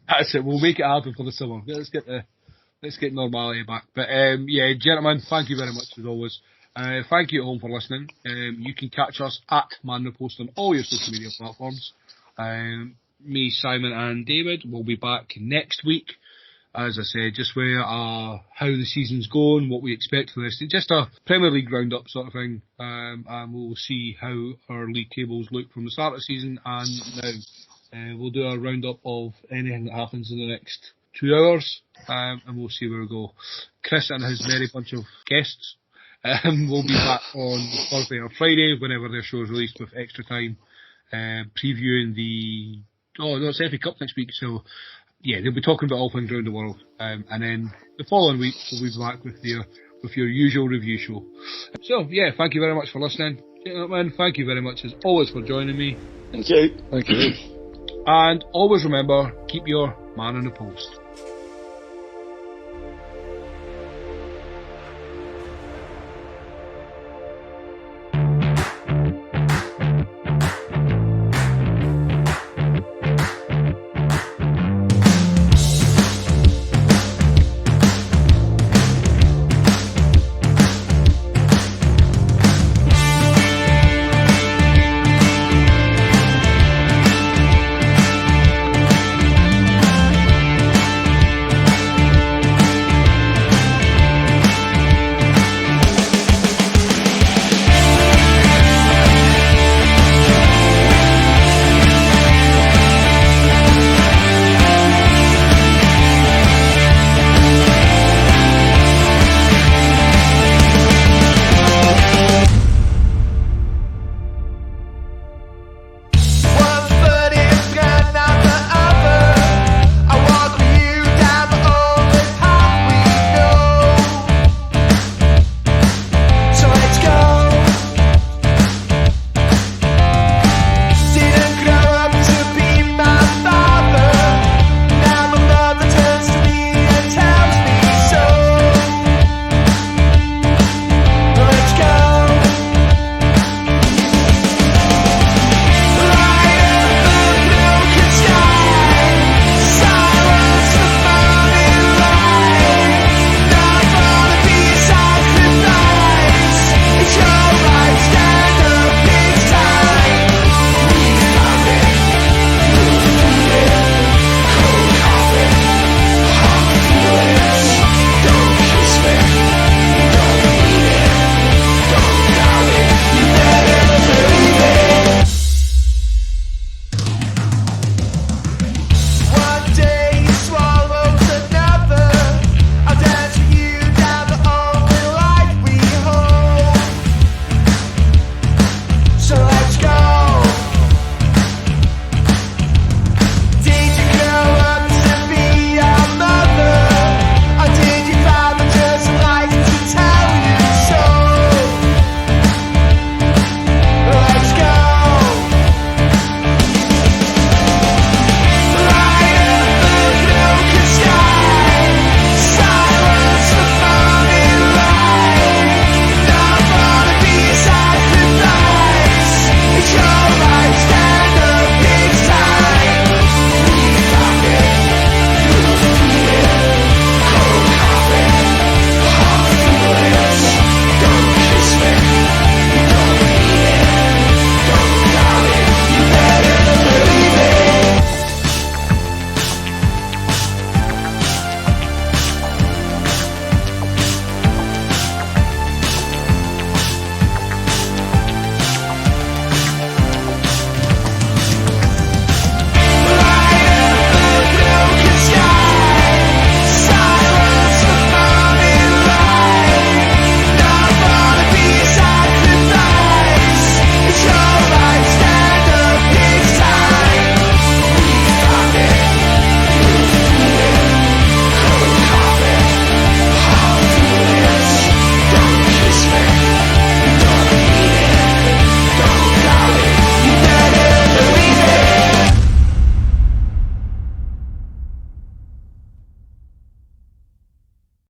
That's it. We'll make it happen for the summer. Let's get normality back. But yeah, gentlemen, thank you very much as always. Thank you at home for listening. You can catch us at Man the Post on all your social media platforms. Me, Simon, and David will be back next week. As I said, just where how the season's going, what we expect for this. Just a Premier League roundup sort of thing. And we'll see how our league tables look from the start of the season and now. We'll do a roundup of anything that happens in the next 2 hours, and we'll see where we go. Chris and his merry bunch of guests will be back on Thursday or Friday, whenever their show is released, with extra time, previewing it's FA Cup next week, so yeah, they'll be talking about all things around the world, and then the following week we'll be back with your usual review show. So yeah, thank you very much for listening. Gentlemen, thank you very much as always for joining me. Thank you. Thank you. And always remember, keep your man on the post.